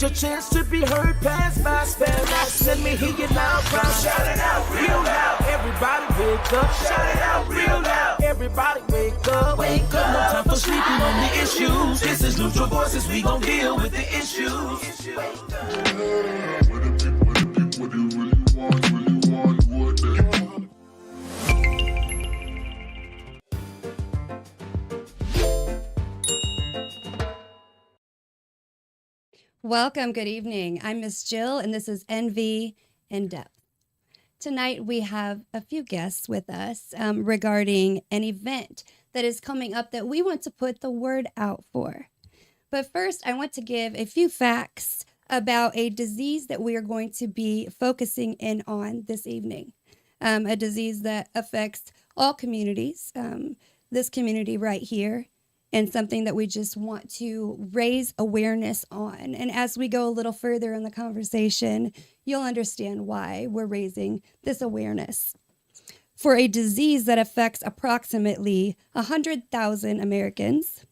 your chance to be heard, pass by, spell out. Let me hear you loud, crowd. Shout it out real loud. Everybody wake up. Shout it out real loud. Everybody wake up. Wake up. No time for sleeping on the issues. This is Neutral Voices. We gon' deal with the issues. Welcome, good evening. I'm Miss Jill, and this is NV in Depth. Tonight, we have a few guests with us regarding an event that is coming up that we want to put the word out for. But first, I want to give a few facts about a disease that we are going to be focusing in on this evening. A disease that affects all communities, this community right here, and something that we just want to raise awareness on. And as we go a little further in the conversation, you'll understand why we're raising this awareness. For a disease that affects approximately 100,000 Americans,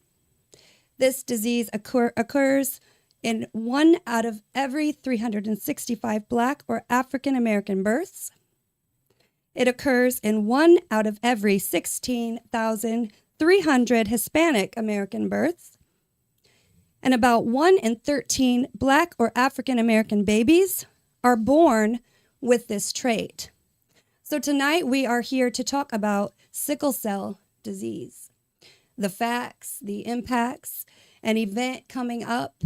this disease occurs in 1 out of every 365 Black or African American births. It occurs in 1 out of every 16,300 Hispanic American births, and about 1 in 13 Black or African American babies are born with this trait. So tonight we are here to talk about sickle cell disease, the facts, the impacts, an event coming up,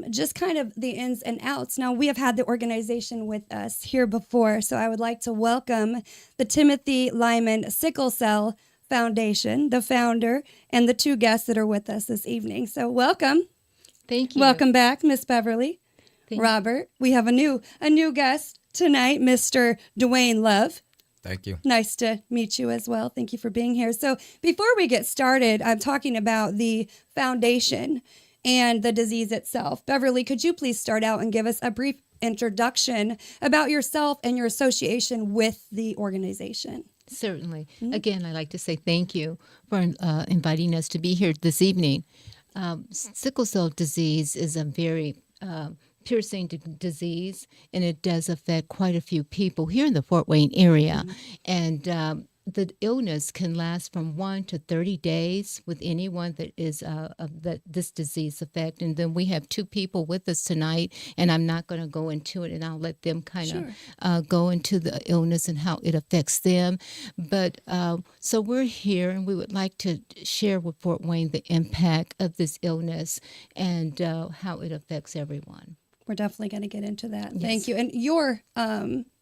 just kind of the ins and outs. Now, we have had the organization with us here before, so I would like to welcome the Timothy Lyman Sickle Cell Foundation, the founder, and the two guests that are with us this evening. So welcome. Thank you. Welcome back, Miss Beverly. Thank Robert. We have a new guest tonight, Mr. Dwayne Love. Thank you. Nice to meet you as well. Thank you for being here. So before we get started, I'm talking about the foundation and the disease itself. Beverly, could you please start out and give us a brief introduction about yourself and your association with the organization? Certainly. Again, I'd like to say thank you for inviting us to be here this evening. Sickle cell disease is a very piercing disease, and it does affect quite a few people here in the Fort Wayne area. And the illness can last from 1 to 30 days with anyone that is that this disease affect. And then we have two people with us tonight, and I'm not going to go into it, and I'll let them kind of go into the illness and how it affects them. But so we're here, and we would like to share with Fort Wayne the impact of this illness and how it affects everyone. We're definitely going to get into that. Yes. Thank you. And your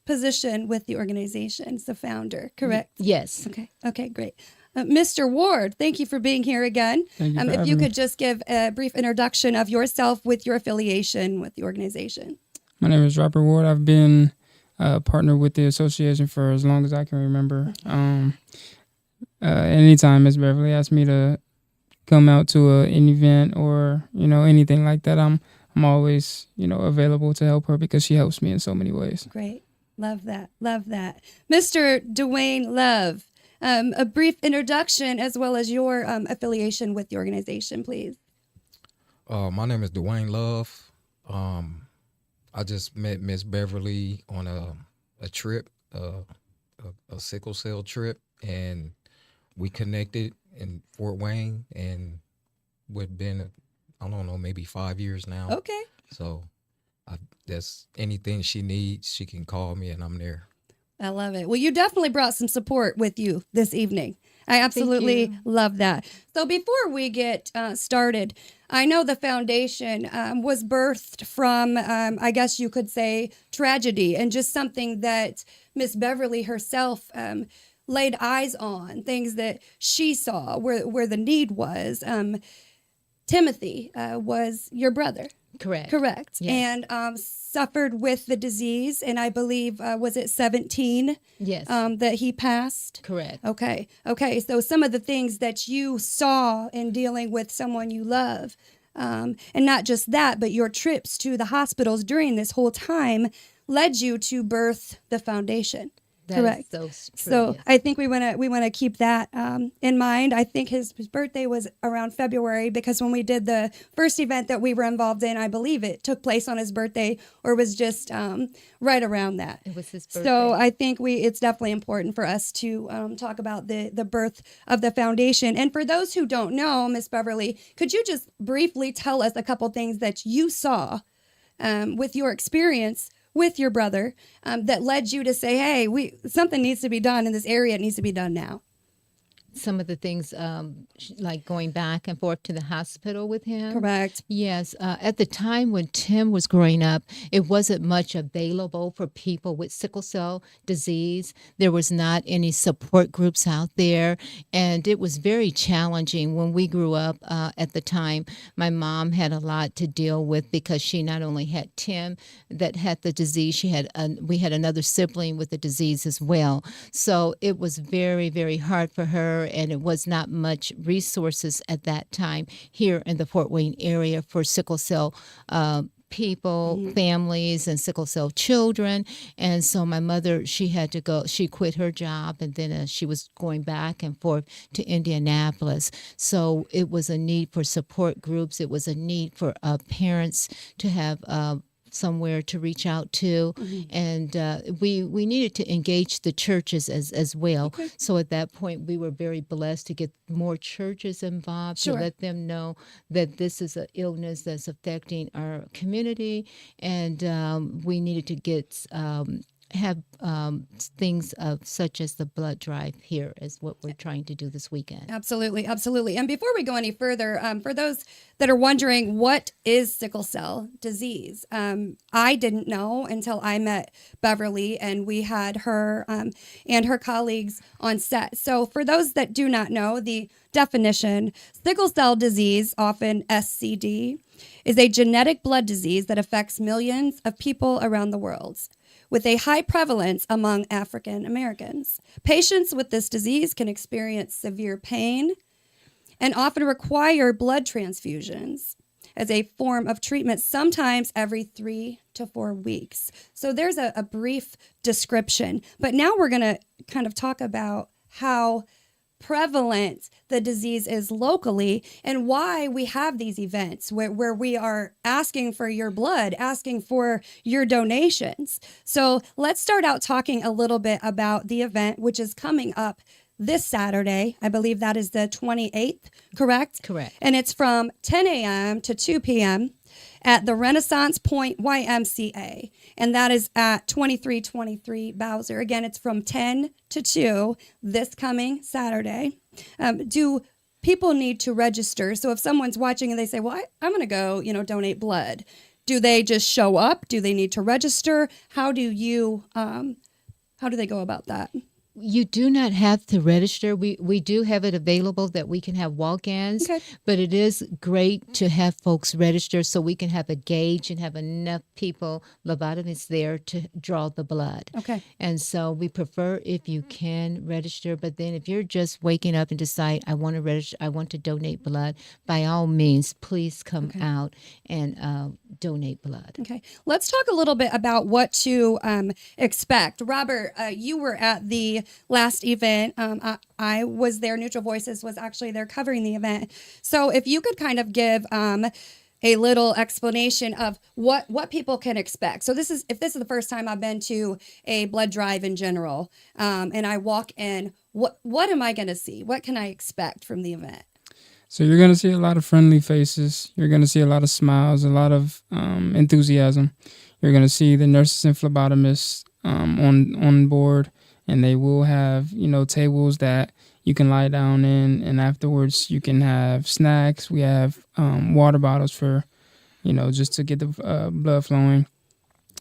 position with the organization is the founder, correct? Yes. Okay, great. Mr. Ward, thank you for being here again. If you could just give a brief introduction of yourself with your affiliation with the organization. My name is Robert Ward. I've been a partner with the association for as long as I can remember. Anytime Ms. Beverly asked me to come out to an event or, anything like that, I'm always, available to help her because she helps me in so many ways. Great. Love that. Mr. Dwayne Love, a brief introduction as well as your affiliation with the organization, please. My name is Dwayne Love. I just met Miss Beverly on a trip, a sickle cell trip, and we connected in Fort Wayne, and we've been, I don't know, maybe 5 years now. Okay. So that's anything she needs, she can call me, and I'm there. I love it. Well, you definitely brought some support with you this evening. I absolutely love that. So before we get started, I know the foundation was birthed from, I guess you could say, tragedy, and just something that Miss Beverly herself laid eyes on, things that she saw where the need was. Timothy was your brother. Correct. Yes. And suffered with the disease, and I believe, was it 17? Yes. That he passed? Correct. Okay. So some of the things that you saw in dealing with someone you love, and not just that, but your trips to the hospitals during this whole time led you to birth the foundation. That Correct. is so true. So Yes. I think we want to keep that in mind. I think his birthday was around February because when we did the first event that we were involved in, I believe it took place on his birthday or was just right around that. It was his birthday. So I think it's definitely important for us to talk about the birth of the foundation. And for those who don't know, Miss Beverly, could you just briefly tell us a couple things that you saw with your experience with your brother that led you to say, hey, something needs to be done in this area. It needs to be done now. Some of the things like going back and forth to the hospital with him. Correct. Yes. At the time when Tim was growing up, it wasn't much available for people with sickle cell disease. There was not any support groups out there, and it was very challenging when we grew up. At the time, my mom had a lot to deal with because she not only had Tim that had the disease, we had another sibling with the disease as well. So it was very, very hard for her, and it was not much resources at that time here in the Fort Wayne area for sickle cell people, families, and sickle cell children. And so my mother, she had to go, she quit her job, and then she was going back and forth to Indianapolis. So it was a need for support groups. It was a need for parents to have somewhere to reach out to, and we needed to engage the churches as well. Okay. So at that point, we were very blessed to get more churches involved Sure. to let them know that this is an illness that's affecting our community, and we needed to get have things such as the blood drive here is what we're trying to do this weekend. Absolutely, absolutely. And before we go any further, for those that are wondering what is sickle cell disease, I didn't know until I met Beverly and we had her and her colleagues on set. So for those that do not know the definition, sickle cell disease, often SCD, is a genetic blood disease that affects millions of people around the world, with a high prevalence among African Americans. Patients with this disease can experience severe pain and often require blood transfusions as a form of treatment, sometimes every 3 to 4 weeks. So there's a brief description. But now we're going to kind of talk about how prevalent the disease is locally and why we have these events where we are asking for your blood, asking for your donations. So let's start out talking a little bit about the event, which is coming up this Saturday. I believe that is the 28th, correct? Correct. And it's from 10 a.m. to 2 p.m. at the Renaissance Point YMCA. And that is at 2323 Bowser. Again, it's from 10 to 2 this coming Saturday. Do people need to register? So if someone's watching and they say, well, I'm going to go, donate blood. Do they just show up? Do they need to register? How do they go about that? You do not have to register. We do have it available that we can have walk-ins, Okay. but it is great to have folks register so we can have a gauge and have enough people, lobotomists there to draw the blood. Okay. And so we prefer if you can register, but then if you're just waking up and decide, I want to register, I want to donate blood, by all means, please come out and donate blood. Okay. Let's talk a little bit about what to expect. Robert, you were at the last event. I was there. Neutral Voices was actually there covering the event. So if you could kind of give a little explanation of what people can expect. So if this is the first time I've been to a blood drive in general, and I walk in, what am I going to see? What can I expect from the event? So you're going to see a lot of friendly faces. You're going to see a lot of smiles, a lot of enthusiasm. You're going to see the nurses and phlebotomists on board, and they will have, tables that you can lie down in, and afterwards you can have snacks. We have water bottles for, just to get the blood flowing,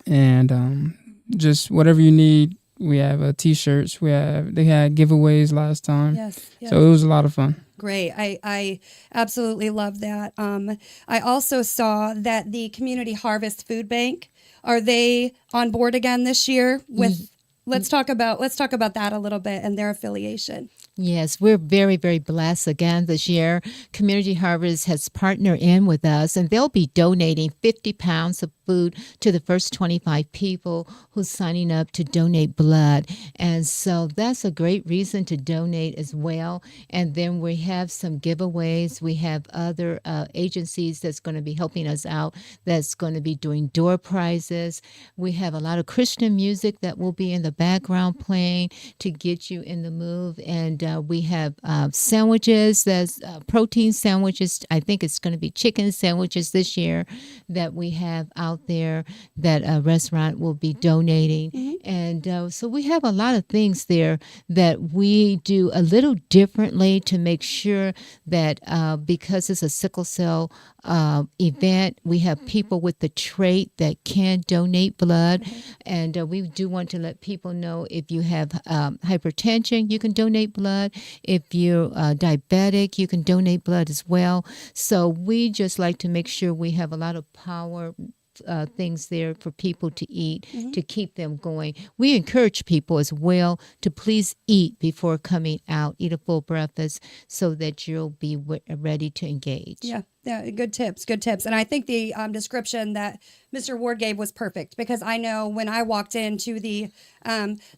and just whatever you need. We have T-shirts. They had giveaways last time. Yes. So it was a lot of fun. Great. I absolutely love that. I also saw that the Community Harvest Food Bank, are they on board again this year with Let's talk about that a little bit and their affiliation. Yes, we're very, very blessed again this year. Community Harvest has partnered in with us, and they'll be donating 50 pounds of food to the first 25 people who's signing up to donate blood. And so that's a great reason to donate as well. And then we have some giveaways. We have other agencies that's going to be helping us out, that's going to be doing door prizes. We have a lot of Christian music that will be in the background playing to get you in the move. And we have sandwiches, there's protein sandwiches. I think it's going to be chicken sandwiches this year that we have out there that a restaurant will be donating. And so we have a lot of things there that we do a little differently to make sure that because it's a sickle cell event, we have people with the trait that can donate blood. And we do want to let people know if you have hypertension, you can donate blood. If you're diabetic, you can donate blood as well. So we just like to make sure we have a lot of power things there for people to eat to keep them going. We encourage people as well to please eat before coming out, eat a full breakfast so that you'll be ready to engage. Yeah, good tips, good tips. And I think the description that Mr. Ward gave was perfect, because I know when I walked into the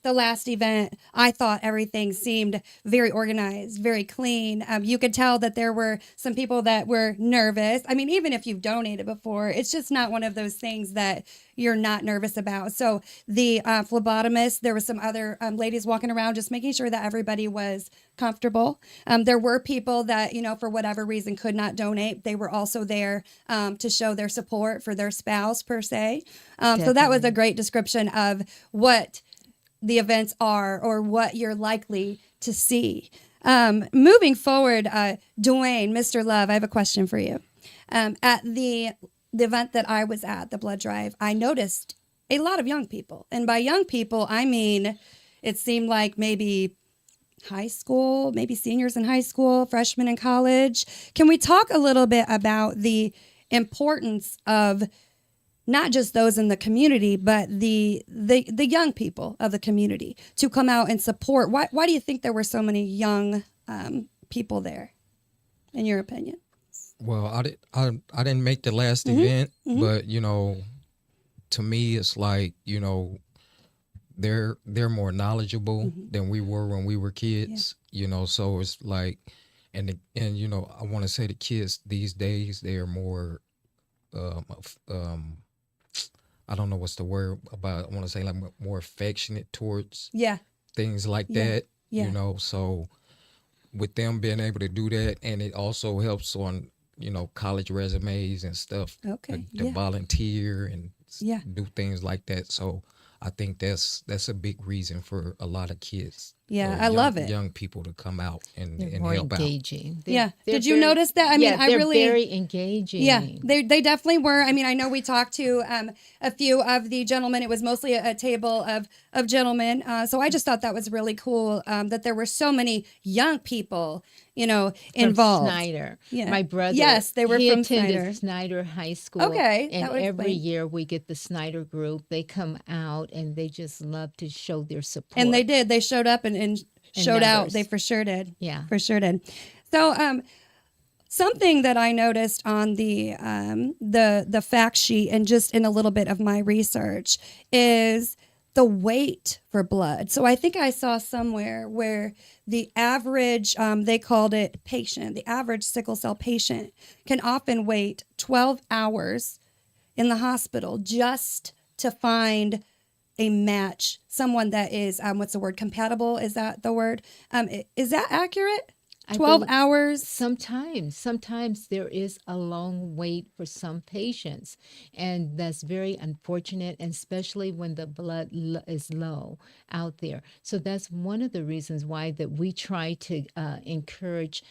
last event, I thought everything seemed very organized, very clean. You could tell that there were some people that were nervous. I mean, even if you've donated before, it's just not one of those things that you're not nervous about. So the phlebotomist, there was some other ladies walking around just making sure that everybody was comfortable. There were people that, for whatever reason could not donate. They were also there to show their support for their spouse per se. So that was a great description of what the events are or what you're likely to see. Moving forward, Dwayne, Mr. Love, I have a question for you. At the event that I was at, the blood drive, I noticed a lot of young people. And by young people, I mean, it seemed like maybe high school, maybe seniors in high school, freshmen in college. Can we talk a little bit about the importance of not just those in the community, but the young people of the community to come out and support? Why do you think there were so many young people there, in your opinion? Well, I didn't make the last event, but to me, it's like they're more knowledgeable than we were when we were kids. So it's like, and I want to say the kids these days, they are more, I don't know what's the word about. I want to say like more affectionate towards things like that. So with them being able to do that, and it also helps on college resumes and stuff. To volunteer and do things like that. So I think that's a big reason for a lot of kids. I love it. Young people to come out and more help engaging. out. Did you notice that? I mean, they're very engaging. Yeah, they definitely were. I mean, I know we talked to a few of the gentlemen. It was mostly a table of gentlemen. So I just thought that was really cool that there were so many young people, involved. From Snyder. My brother. Yes, they were from Snyder. He attended Snyder High School. Okay. And every year we get the Snyder group. They come out and they just love to show their support. And they did. They showed up and showed out. They for sure did. Yeah. For sure did. So something that I noticed on the fact sheet and just in a little bit of my research is the wait for blood. So I think I saw somewhere where the average, they called it patient, the average sickle cell patient can often wait 12 hours in the hospital just to find a match, someone that is, what's the word, compatible? Is that the word? Is that accurate? 12 hours? Sometimes there is a long wait for some patients, and that's very unfortunate, and especially when the blood is low out there. So that's one of the reasons why that we try to encourage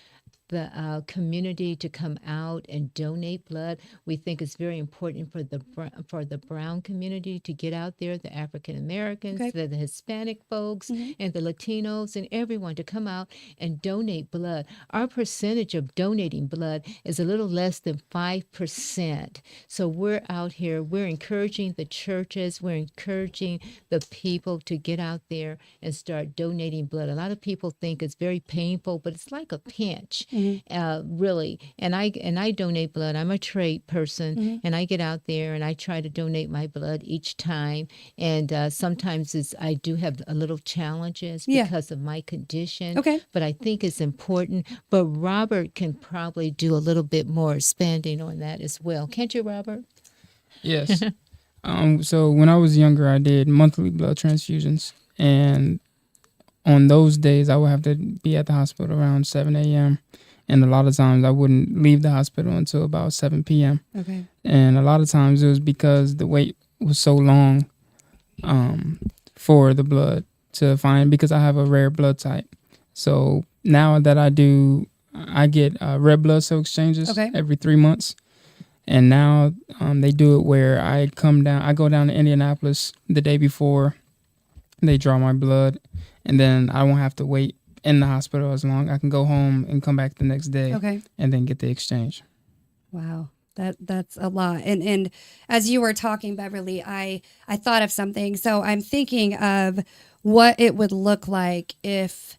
the community to come out and donate blood. We think it's very important for the brown community to get out there, the African Americans, Okay. the Hispanic folks, and the Latinos, and everyone to come out and donate blood. Our percentage of donating blood is a little less than 5%. So we're out here, we're encouraging the churches, we're encouraging the people to get out there and start donating blood. A lot of people think it's very painful, but it's like a pinch, really. And I donate blood. I'm a trade person, and I get out there and I try to donate my blood each time. And sometimes I do have a little challenges because of my condition. Okay. But I think it's important. But Robert can probably do a little bit more expanding on that as well. Can't you, Robert? Yes. So when I was younger, I did monthly blood transfusions, and on those days, I would have to be at the hospital around 7 a.m. And a lot of times I wouldn't leave the hospital until about 7 p.m. Okay. And a lot of times it was because the wait was so long for the blood to find, because I have a rare blood type. So now that I get red blood cell exchanges every 3 months. And now they do it where I go down to Indianapolis the day before they draw my blood, and then I won't have to wait in the hospital as long. I can go home and come back the next day and then get the exchange. Wow. That's a lot. And as you were talking, Beverly, I thought of something. So I'm thinking of what it would look like if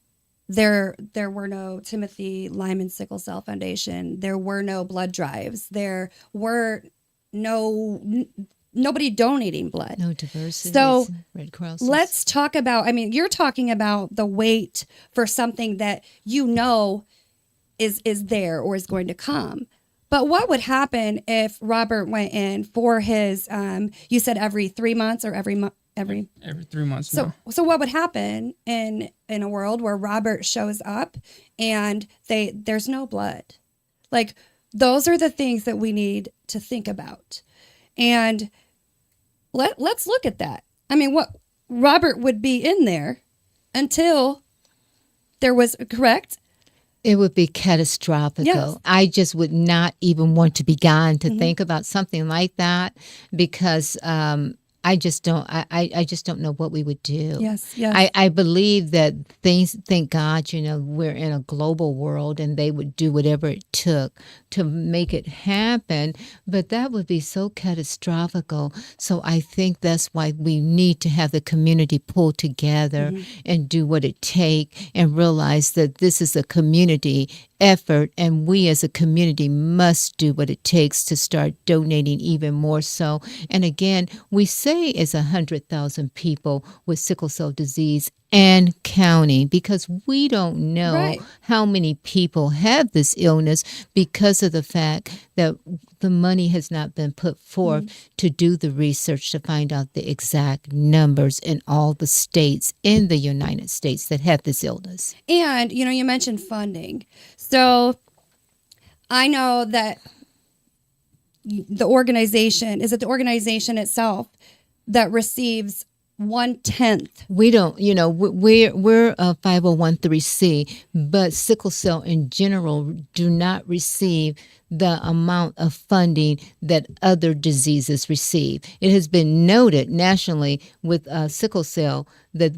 there were no Timothy Lyman Sickle Cell Foundation. There were no blood drives. There were nobody donating blood. No diversity. So Red Cross. let's talk about, you're talking about the wait for something that you know is there or is going to come. But what would happen if Robert went in for his, you said every 3 months or every 3 months so, now. So what would happen in a world where Robert shows up and there's no blood? Like, those are the things that we need to think about. And let's look at that. What Robert would be in there until there was, correct? It would be catastrophic. Yes. I just would not even want to begin to think about something like that, because I just don't know what we would do. Yes. I believe that thank God, we're in a global world, and they would do whatever it took to make it happen, but that would be so catastrophic. So I think that's why we need to have the community pull together and do what it takes, and realize that this is a community effort, and we as a community must do what it takes to start donating even more so. And again, we say it's 100,000 people with sickle cell disease and counting, because we don't know how many people have this illness, because of the fact that the money has not been put forth to do the research to find out the exact numbers in all the states in the United States that have this illness. And, you mentioned funding. So I know that the organization itself that receives 1/10. We don't, we're a 501(c), but sickle cell in general do not receive the amount of funding that other diseases receive. It has been noted nationally with sickle cell that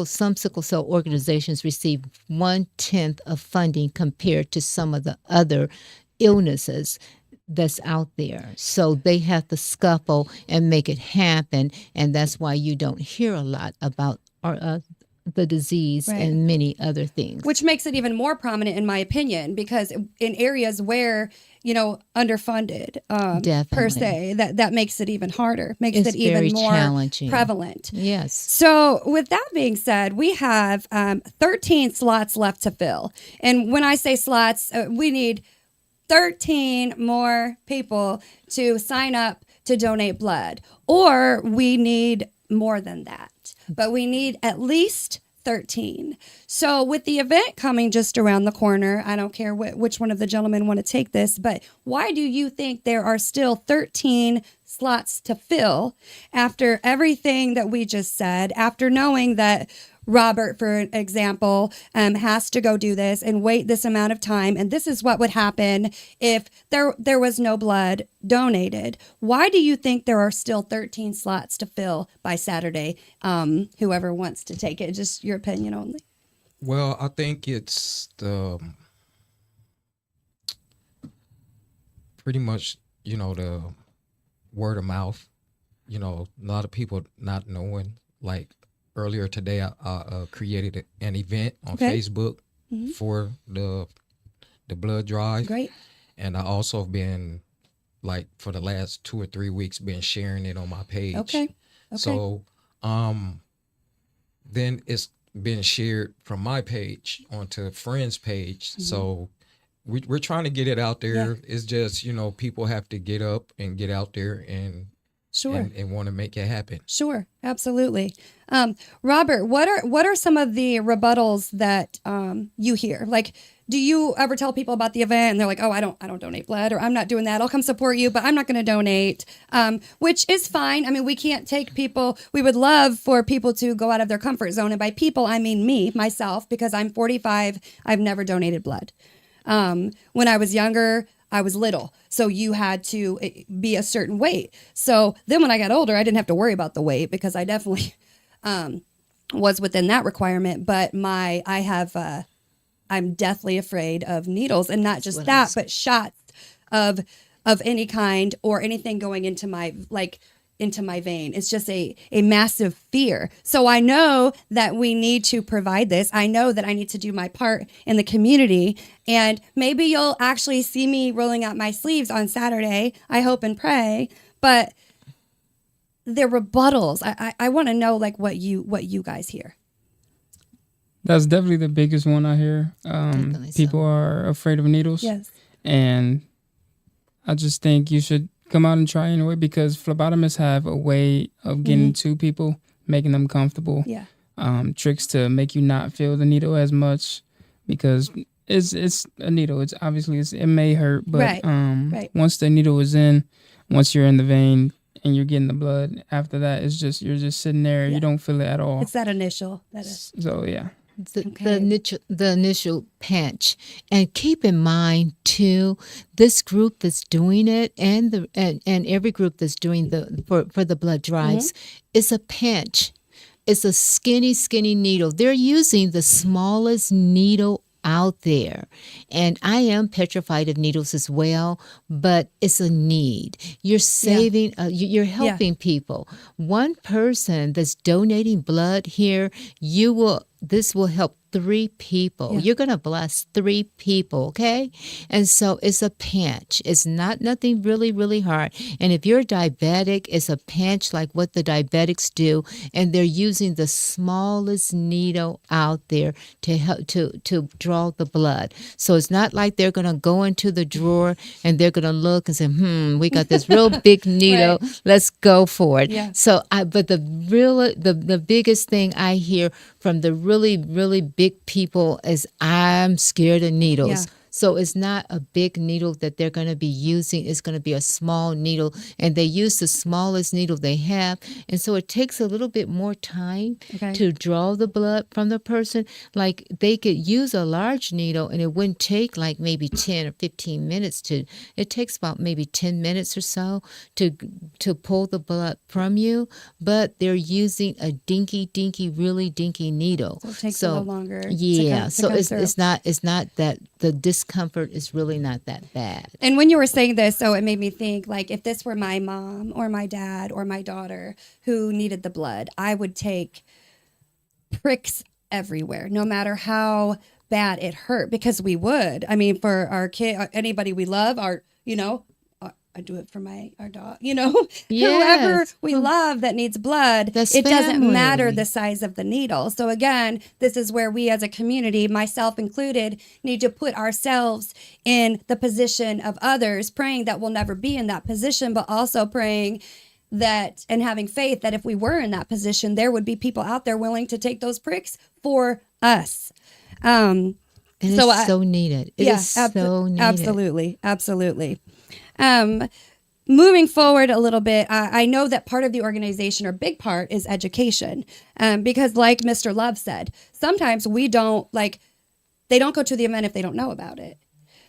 some sickle cell organizations receive 1/10 of funding compared to some of the other illnesses that's out there. So they have to scuffle and make it happen, and that's why you don't hear a lot about the disease and many other things. Which makes it even more prominent, in my opinion, because in areas where, underfunded per se, that makes it even harder, makes it even more challenging. Prevalent. Yes. So with that being said, we have 13 slots left to fill. And when I say slots, we need 13 more people to sign up to donate blood, or we need more than that, but we need at least 13. So with the event coming just around the corner, I don't care which one of the gentlemen want to take this, but why do you think there are still 13 slots to fill after everything that we just said, after knowing that Robert, for example, has to go do this and wait this amount of time, and this is what would happen if there was no blood donated. Why do you think there are still 13 slots to fill by Saturday? Whoever wants to take it, just your opinion only. Well, I think it's the pretty much, the word of mouth. A lot of people not knowing. Like earlier today, I created an event on Okay. Facebook for the blood drive. Great. And I also been, like, for the last 2 or 3 weeks, been sharing it on my page. Okay. So, then it's been shared from my page onto a friend's page. So we're trying to get it out there. It's just, people have to get up and get out there and Sure. and want to make it happen. Sure, absolutely. Robert, what are some of the rebuttals that you hear? Like, do you ever tell people about the event and they're like, "Oh, I don't donate blood," or "I'm not doing that. I'll come support you, but I'm not going to donate," which is fine. I mean, we can't take people. We would love for people to go out of their comfort zone, and by people, I mean myself, because I'm 45. I've never donated blood. When I was younger, I was little, so you had to be a certain weight. So then when I got older, I didn't have to worry about the weight because I definitely was within that requirement. But I'm deathly afraid of needles, and not just that, but shots of any kind or anything going into my vein. It's just a massive fear. So I know that we need to provide this. I know that I need to do my part in the community, and maybe you'll actually see me rolling out my sleeves on Saturday. I hope and pray. But the rebuttals, I want to know, like, what you guys hear. That's definitely the biggest one I hear. Definitely so. People are afraid of needles. Yes. And I just think you should come out and try anyway, because phlebotomists have a way of getting to people, making them comfortable. Yeah. Tricks to make you not feel the needle as much, because it's a needle. It's obviously it may hurt, but Right. Once the needle is in, once you're in the vein and you're getting the blood, after that you're just sitting there. Yeah. You don't feel it at all. It's that initial. That is. So yeah. The initial pinch. And keep in mind too, this group that's doing it and every group that's doing for the blood drives is a pinch. It's a skinny needle. They're using the smallest needle out there. And I am petrified of needles as well, but it's a need. You're saving, you're helping people. One person that's donating blood here, this will help 3 people. Yeah. You're going to bless 3 people, okay? And so it's a pinch. It's nothing really, really hard. And if you're diabetic, it's a pinch like what the diabetics do. And they're using the smallest needle out there to help to draw the blood. So it's not like they're going to go into the drawer and they're going to look and say, we got this real big needle. Right. Let's go for it. Yeah. So but the biggest thing I hear from the really, really big people is, I'm scared of needles. Yeah. So it's not a big needle that they're going to be using. It's going to be a small needle, and they use the smallest needle they have. And so it takes a little bit more time to draw the blood from the person. Like, they could use a large needle and it wouldn't take like maybe 10 or 15 minutes it takes about maybe 10 minutes or so to pull the blood from you, but they're using a really dinky needle. So it takes a little longer. Yeah. To come it's not that the discomfort is really not that bad. And when you were saying this, so it made me think, like, if this were my mom or my dad or my daughter who needed the blood, I would take pricks everywhere, no matter how bad it hurt, because we would. I mean, for our kid, anybody we love, I do it for our dog, whoever we love that needs blood, it doesn't matter the size of the needle. So again, this is where we as a community, myself included, need to put ourselves in the position of others, praying that we'll never be in that position, but also praying that and having faith that if we were in that position, there would be people out there willing to take those pricks for us. And it's so needed. It is so needed. Absolutely. moving forward a little bit, I know that part of the organization, or big part, is education. Because like Mr. Love said, sometimes they don't go to the event if they don't know about it.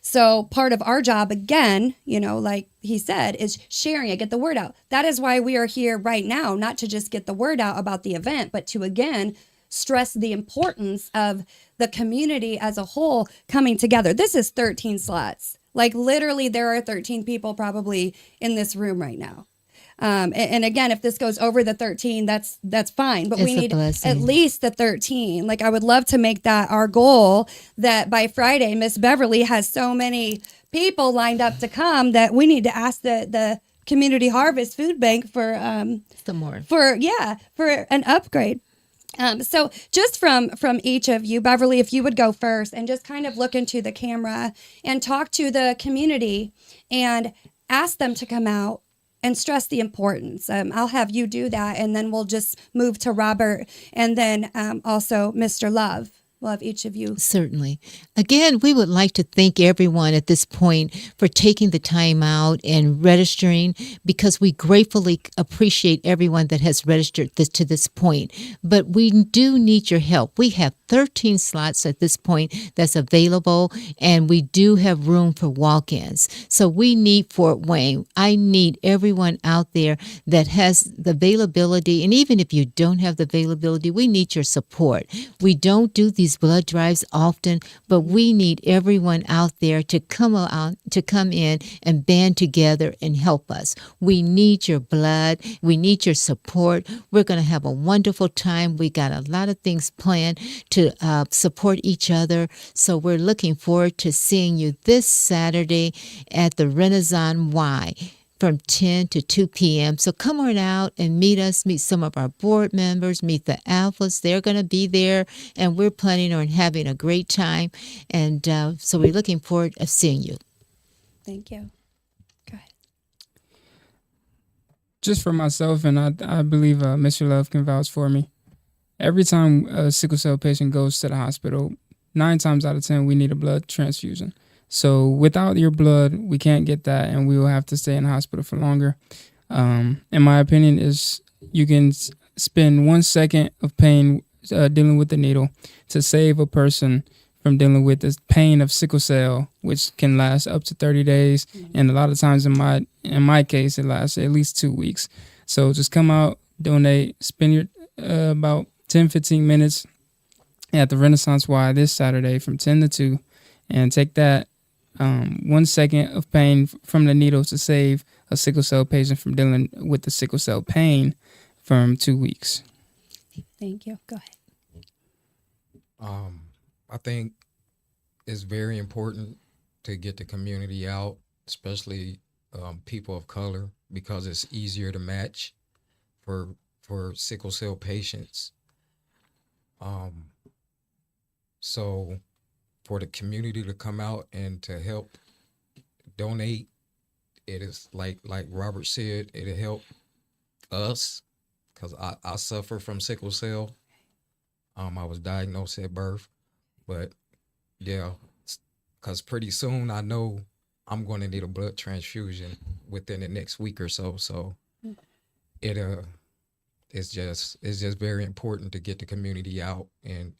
So part of our job, again, like he said, is sharing it, get the word out. That is why we are here right now, not to just get the word out about the event, but to, again, stress the importance of the community as a whole coming together. This is 13 slots. Like literally there are 13 people probably in this room right now. And again, if this goes over the 13, that's fine. But we need at least the 13. Like I would love to make that our goal, that by Friday, Miss Beverly has so many people lined up to come that we need to ask the Community Harvest Food Bank for some more. For an upgrade. So just from each of you, Beverly, if you would go first and just kind of look into the camera and talk to the community and ask them to come out and stress the importance. I'll have you do that, and then we'll just move to Robert, and then also Mr. Love. We'll have each of you. Certainly. Again, we would like to thank everyone at this point for taking the time out and registering, because we gratefully appreciate everyone that has registered to this point. But we do need your help. We have 13 slots at this point that's available, and we do have room for walk-ins. So we need Fort Wayne. I need everyone out there that has the availability, and even if you don't have the availability, we need your support. We don't do these blood drives often, but we need everyone out there to come in and band together and help us. We need your blood. We need your support. We're going to have a wonderful time. We got a lot of things planned to support each other. So we're looking forward to seeing you this Saturday at the Renaissance Y from 10 to 2 p.m. So come on out and meet us, meet some of our board members, meet the alphas. They're going to be there, and we're planning on having a great time. And so we're looking forward to seeing you. Thank you. Go ahead. Just for myself, and I believe Mr. Love can vouch for me, every time a sickle cell patient goes to the hospital, 9 times out of 10, we need a blood transfusion. So without your blood, we can't get that, and we will have to stay in the hospital for longer. In my opinion, is you can spend 1 second of pain dealing with the needle to save a person from dealing with the pain of sickle cell, which can last up to 30 days. And a lot of times in my case, it lasts at least 2 weeks. So just come out, donate, spend your about 10-15 minutes at the Renaissance Y this Saturday from 10 to 2, and take that 1 second of pain from the needle to save a sickle cell patient from dealing with the sickle cell pain from 2 weeks. Thank you. Go ahead. I think it's very important to get the community out, especially people of color, because it's easier to match for sickle cell patients. So for the community to come out and to help donate, it is like Robert said, it'll help us, because I suffer from sickle cell. I was diagnosed at birth, but yeah, because pretty soon I know I'm going to need a blood transfusion within the next week or so. So it's just very important to get the community out and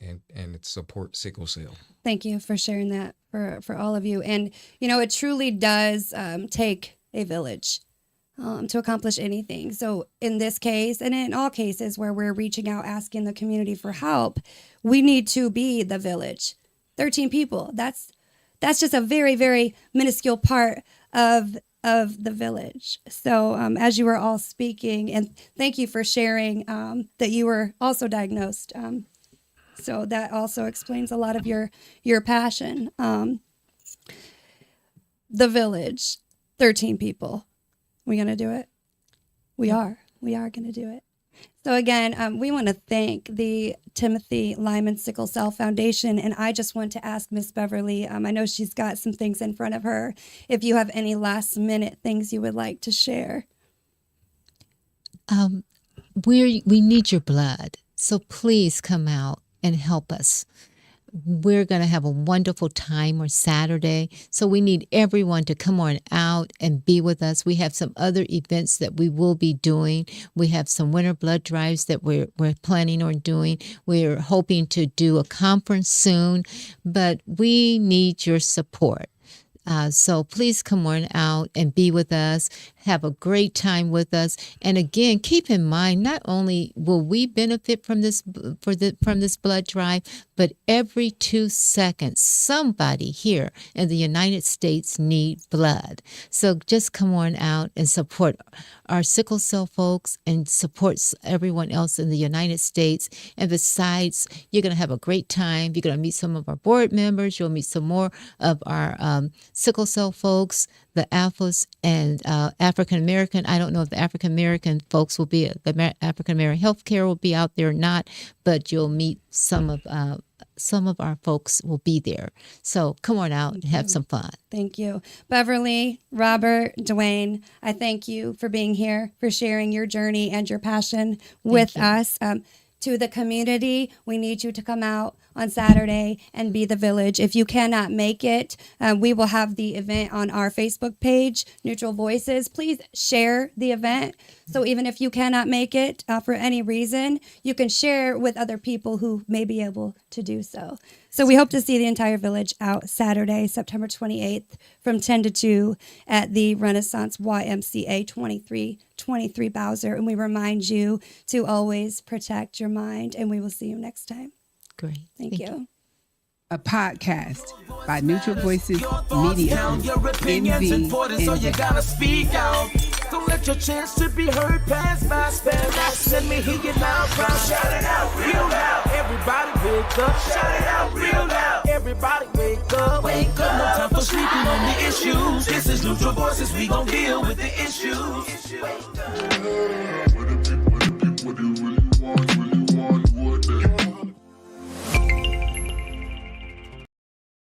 support sickle cell. Thank you for sharing that for all of you. And, it truly does take a village to accomplish anything. So in this case, and in all cases where we're reaching out, asking the community for help, we need to be the village. 13 people. That's just a very, very minuscule part of the village. So as you were all speaking, and thank you for sharing that you were also diagnosed. So that also explains a lot of your passion. The village, 13 people. We going to do it? We are going to do it. So again, we want to thank the Timothy Lyman Sickle Cell Foundation, and I just want to ask Miss Beverly, I know she's got some things in front of her, if you have any last minute things you would like to share. We need your blood, so please come out and help us. we're going to have a wonderful time on Saturday. So we need everyone to come on out and be with us. We have some other events that we will be doing. We have some winter blood drives that we're planning on doing. We're hoping to do a conference soon, but we need your support. So please come on out and be with us. Have a great time with us. And again, keep in mind, not only will we benefit from this from this blood drive, but every 2 seconds, somebody here in the United States need blood. So just come on out and support our sickle cell folks and support everyone else in the United States. And besides, you're going to have a great time. You're going to meet some of our board members. You'll meet some more of our sickle cell folks, the alphas, and African American. I don't know if the African American folks will be, the African American healthcare will be out there or not, but you'll meet some of our folks will be there. So come on out and have some fun. Thank you. Beverly, Robert, Dwayne, I thank you for being here, for sharing your journey and your passion with us. To the community, we need you to come out on Saturday and be the village. If you cannot make it, we will have the event on our Facebook page, Neutral Voices. Please share the event. So even if you cannot make it for any reason, you can share with other people who may be able to do so. So we hope to see the entire village out Saturday, September 28th from 10 to 2 at the Renaissance YMCA 2323 Bowser. And we remind you to always protect your mind, and we will see you next time. Great. Thank you. A podcast by Neutral Voices Media. Your opinions important, so you gotta speak out. Don't let your chance to be heard pass by. Spare not, let me hear you loud, proud. Shout it out real loud. Everybody wake up. Shout it out real loud. Everybody wake up. Wake up. No time for sleeping on the issues. This is Neutral Voices. We gon' deal with the issues.